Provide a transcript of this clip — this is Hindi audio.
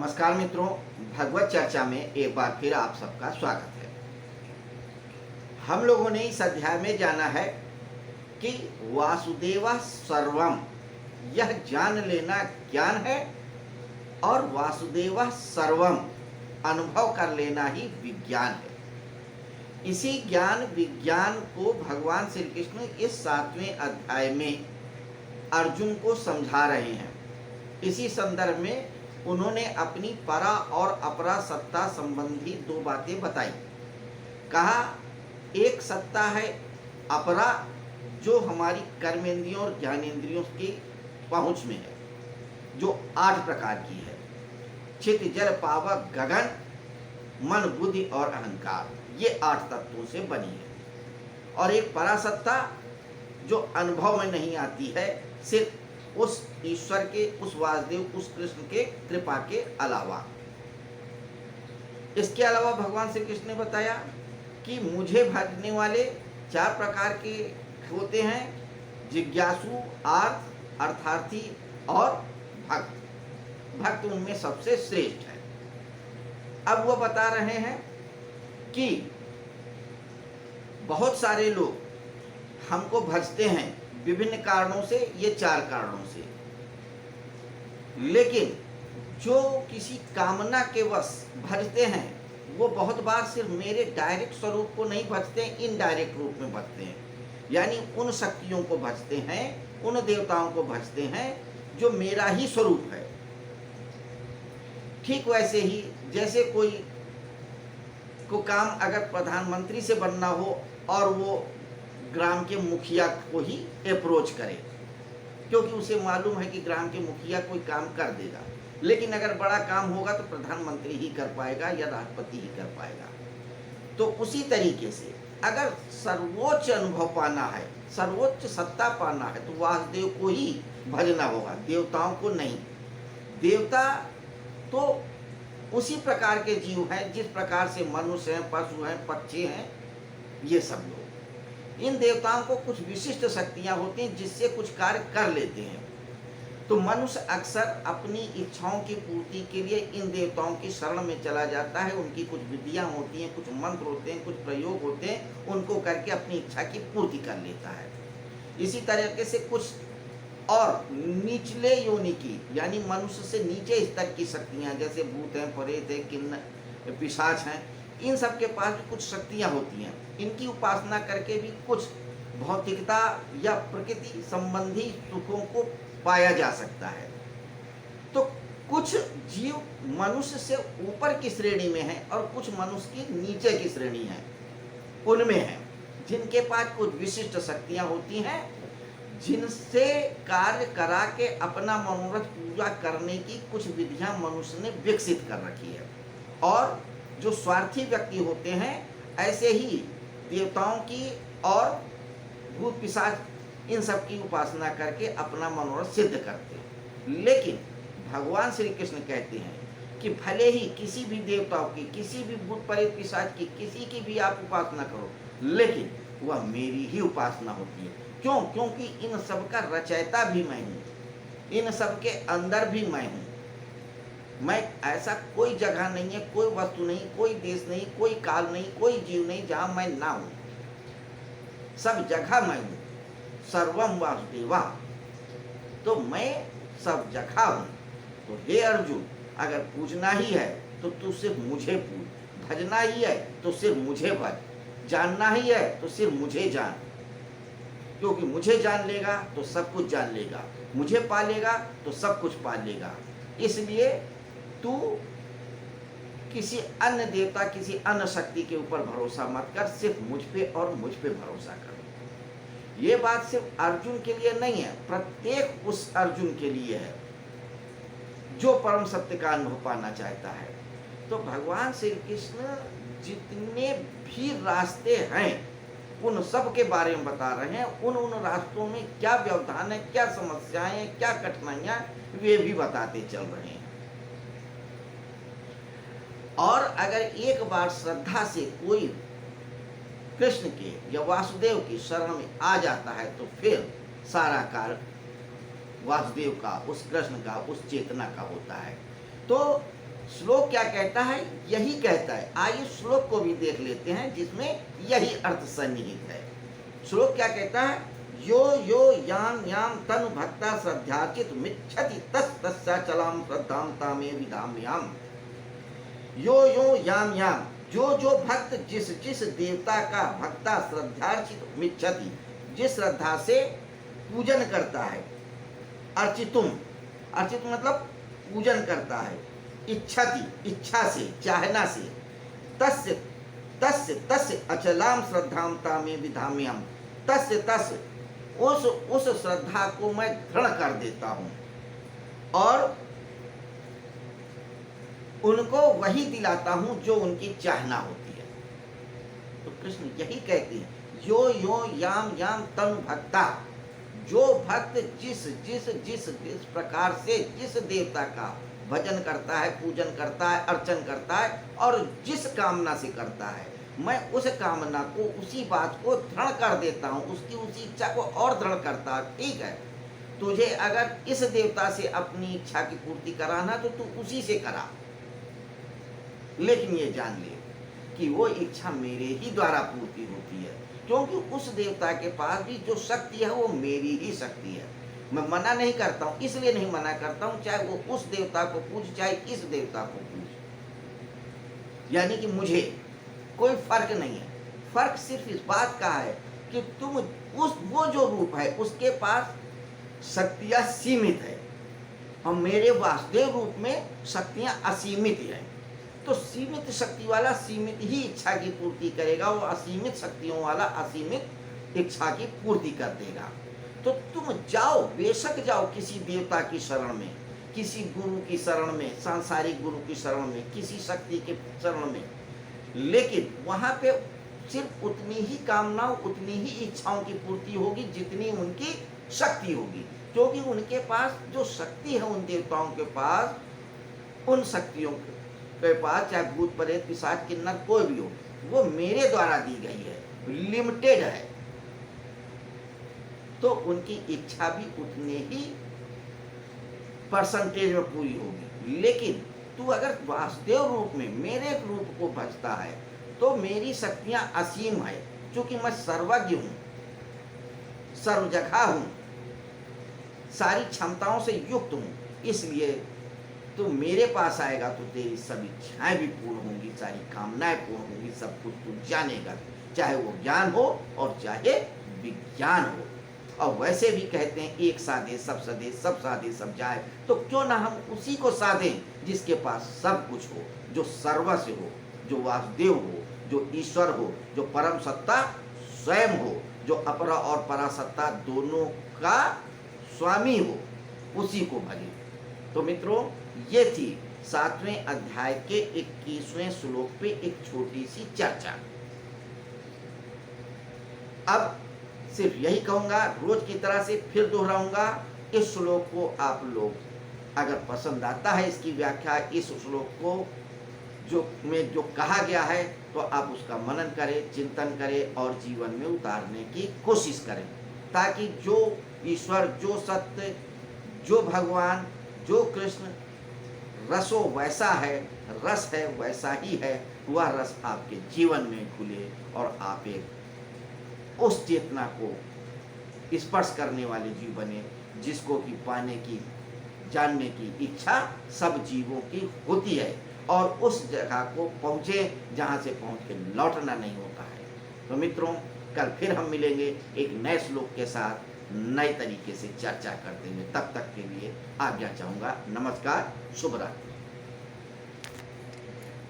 नमस्कार मित्रों, भगवत चर्चा में एक बार फिर आप सबका स्वागत है। हम लोगों ने इस अध्याय में जाना है कि वासुदेवा सर्वम, यह जान लेना ज्ञान है और वासुदेवा सर्वम अनुभव कर लेना ही विज्ञान है। इसी ज्ञान विज्ञान को भगवान श्री कृष्ण इस 7वें अध्याय में अर्जुन को समझा रहे हैं। इसी संदर्भ में उन्होंने अपनी परा और अपरा सत्ता संबंधी दो बातें बताई। कहा एक सत्ता है अपरा, जो हमारी कर्मेंद्रियों और ज्ञानेंद्रियों की पहुंच में है, जो 8 प्रकार की है। चित्त जल पावक गगन मन बुद्धि और अहंकार, ये 8 तत्वों से बनी है। और एक परासत्ता जो अनुभव में नहीं आती है, सिर्फ उस ईश्वर के, उस वासुदेव, उस कृष्ण के कृपा के अलावा। इसके अलावा भगवान श्री कृष्ण ने बताया कि मुझे भजने वाले 4 प्रकार के होते हैं, जिज्ञासु, आर्थ, अर्थार्थी और भक्त। भक्त उनमें सबसे श्रेष्ठ है। अब वह बता रहे हैं कि बहुत सारे लोग हमको भजते हैं विभिन्न कारणों से, ये 4 कारणों से। लेकिन जो किसी कामना के वश भजते हैं, वो बहुत बार सिर्फ मेरे डायरेक्ट स्वरूप को नहीं भजते, इनडायरेक्ट रूप में भजते हैं। यानी उन शक्तियों को भजते हैं, उन देवताओं को भजते हैं जो मेरा ही स्वरूप है। ठीक वैसे ही जैसे कोई को काम अगर प्रधानमंत्री से बनना हो और वो ग्राम के मुखिया को ही अप्रोच करे, क्योंकि उसे मालूम है कि ग्राम के मुखिया कोई काम कर देगा। लेकिन अगर बड़ा काम होगा तो प्रधानमंत्री ही कर पाएगा या राष्ट्रपति ही कर पाएगा। तो उसी तरीके से अगर सर्वोच्च अनुभव पाना है, सर्वोच्च सत्ता पाना है, तो वासुदेव को ही भजना होगा, देवताओं को नहीं। देवता तो उसी प्रकार के जीव हैं जिस प्रकार से मनुष्य हैं, पशु हैं, पक्षी हैं, ये सब लोग। इन देवताओं को कुछ विशिष्ट शक्तियां होती हैं जिससे कुछ कार्य कर लेते हैं। तो मनुष्य अक्सर अपनी इच्छाओं की पूर्ति के लिए इन देवताओं की शरण में चला जाता है। उनकी कुछ विधियां होती हैं, कुछ मंत्र होते हैं, कुछ प्रयोग होते हैं, उनको करके अपनी इच्छा की पूर्ति कर लेता है। इसी तरीके से कुछ और निचले योनि की, यानी मनुष्य से नीचे स्तर की शक्तियां, जैसे भूत हैं, प्रेत हैं, किन्नर, पिशाच हैं, इन सब के पास भी कुछ शक्तियां होती हैं। इनकी उपासना करके भी कुछ भौतिकता या प्रकृति संबंधी सुखों को पाया जा सकता है। तो कुछ जीव मनुष्य से ऊपर की श्रेणी में हैं और कुछ मनुष्य की नीचे की श्रेणी है। उनमें हैं जिनके पास कुछ विशिष्ट शक्तियां होती हैं, जिनसे कार्य करा के अपना मनोरथ पूरा करने की कुछ विधियां मनुष्य ने विकसित कर रखी है। और जो स्वार्थी व्यक्ति होते हैं, ऐसे ही देवताओं की और भूत पिशाच इन सब की उपासना करके अपना मनोरथ सिद्ध करते हैं। लेकिन भगवान श्री कृष्ण कहते हैं कि भले ही किसी भी देवताओं की, किसी भी भूत प्रेत पिशाच की, किसी की भी आप उपासना करो, लेकिन वह मेरी ही उपासना होती है। क्यों? क्योंकि इन सब का रचयिता भी मैं हूँ, इन सब के अंदर भी मैं हूँ। मैं ऐसा कोई जगह नहीं है, कोई वस्तु नहीं, कोई देश नहीं, कोई काल नहीं, कोई जीव नहीं जहां मैं ना हूं। सब जगह मैं हूं। सर्वम वासुदेवा, तो मैं सब जगह हूं। तो हे अर्जुन, अगर पूजना ही है तो तू सिर्फ मुझे पूज, भजना ही है तो सिर्फ मुझे भज, जानना ही है तो सिर्फ मुझे जान। क्योंकि मुझे जान लेगा तो सब कुछ जान लेगा, मुझे पा लेगा तो सब कुछ पा लेगा। इसलिए तू किसी अन्य देवता, किसी अन्य शक्ति के ऊपर भरोसा मत कर, सिर्फ मुझ पे और मुझ पे भरोसा कर। ये बात सिर्फ अर्जुन के लिए नहीं है, प्रत्येक उस अर्जुन के लिए है जो परम सत्य का अनुभव पाना चाहता है। तो भगवान श्री कृष्ण जितने भी रास्ते हैं उन सब के बारे में बता रहे हैं। उन रास्तों में क्या व्यवधान है, क्या समस्याएं हैं, क्या कठिनाइयां, वे भी बताते चल रहे हैं। और अगर एक बार श्रद्धा से कोई कृष्ण के या वासुदेव की शरण में आ जाता है तो फिर सारा कार्य वासुदेव का, उस कृष्ण का, उस चेतना का होता है। तो श्लोक क्या कहता है? यही कहता है। आइए श्लोक को भी देख लेते हैं जिसमें यही अर्थ सन्निहित है। श्लोक क्या कहता है? यो यो याम याम तनु भक्ता श्रद्धाचित मिच्छति तस् तस्याचलाम श्रद्धाम तामे विधाम्याम। यो यो याम याम, जो जो भक्त जिस जिस देवता का भक्ता श्रद्धार्चित मिच्छति, जिस श्रद्धा से पूजन करता है, अर्चितुम, अर्चित मतलब पूजन करता है, इच्छति इच्छा से, चाहना से, तस्य तस्य तस्य अचलाम श्रद्धाम तामे विधाम्यहम्, तस्य तस्य उस श्रद्धा को मैं दृढ़ कर देता हूँ और उनको वही दिलाता हूँ जो उनकी चाहना होती है। तो कृष्ण यही कहते हैं, यो यो याम याम तनु भक्ता, जो भक्त जिस जिस जिस जिस प्रकार से जिस देवता का भजन करता है, पूजन करता है, अर्चन करता है और जिस कामना से करता है, मैं उस कामना को, उसी बात को दृढ़ कर देता हूँ, उसकी उसी इच्छा को और दृढ़ करता है। ठीक है, तुझे अगर इस देवता से अपनी इच्छा की पूर्ति कराना तो तू उसी से करा, लेकिन ये जान ले कि वो इच्छा मेरे ही द्वारा पूर्ति होती है, क्योंकि उस देवता के पास भी जो शक्ति है वो मेरी ही शक्ति है। मैं मना नहीं करता हूँ, इसलिए नहीं मना करता हूँ, चाहे वो उस देवता को पूज चाहे इस देवता को पूज, यानी कि मुझे कोई फर्क नहीं है। फर्क सिर्फ इस बात का है कि तुम वो जो रूप है उसके पास शक्तियाँ सीमित है और मेरे वासुदेव रूप में शक्तियाँ असीमित है। तो सीमित शक्ति वाला सीमित ही इच्छा की पूर्ति करेगा, वो असीमित शक्तियों वाला असीमित इच्छा की पूर्ति कर देगा। तो तुम जाओ, बेशक जाओ किसी देवता की शरण में, किसी गुरु की शरण में, सांसारिक गुरु की शरण में, किसी शक्ति के शरण में, लेकिन वहां पे सिर्फ उतनी ही कामनाओं, उतनी ही इच्छाओं की पूर्ति होगी जितनी उनकी शक्ति होगी, क्योंकि उनके पास जो शक्ति है, उन देवताओं के पास, उन शक्तियों के पास, चाहे भूत प्रेत पिशाच किन्नर कोई भी हो, वो मेरे द्वारा दी गई है, लिमिटेड है। तो उनकी इच्छा भी उतने ही परसेंटेज में पूरी होगी। लेकिन तू अगर वासुदेव रूप में मेरे रूप को भजता है तो मेरी शक्तियां असीम है, क्योंकि मैं सर्वज्ञ हूं, सर्व जगह हूं, सारी क्षमताओं से युक्त हूं, इसलिए तू मेरे पास आएगा तो तेरी सभी इच्छाएं भी पूर्ण होंगी, सारी कामनाएं पूर्ण होंगी, सब कुछ तू जानेगा, चाहे वो ज्ञान हो और चाहे विज्ञान हो। और वैसे भी कहते हैं एक साधे सब सधे, सब साधे सब जाए, तो क्यों ना हम उसी को साधें जिसके पास सब कुछ हो, जो सर्वस्व हो, जो वासुदेव हो, जो ईश्वर हो, जो परम सत्ता स्वयं हो, जो अपरा और परासत्ता दोनों का स्वामी हो, उसी को भजे। तो मित्रों, ये थी 7वें अध्याय के 21वें श्लोक पे एक छोटी सी चर्चा। अब सिर्फ यही कहूँगा, रोज की तरह से फिर दोहराऊंगा, इस श्लोक को आप लोग अगर पसंद आता है, इसकी व्याख्या, इस श्लोक को जो कहा गया है, तो आप उसका मनन करें, चिंतन करें और जीवन में उतारने की कोशिश करें, ताकि जो ईश्वर, जो सत्य, जो भगवान, जो कृष्ण रसो वैसा है, रस है वैसा ही है, वह रस आपके जीवन में खुले और आप एक उस चेतना को स्पर्श करने वाले जीव बने, जिसको कि पाने की, जानने की इच्छा सब जीवों की होती है, और उस जगह को पहुँचे जहाँ से पहुँच के लौटना नहीं होता है। तो मित्रों, कल फिर हम मिलेंगे एक नए श्लोक के साथ, नए तरीके से चर्चा करते हुए। तब तक के लिए आज्ञा चाहूँगा। नमस्कार, शुभ रात्रि।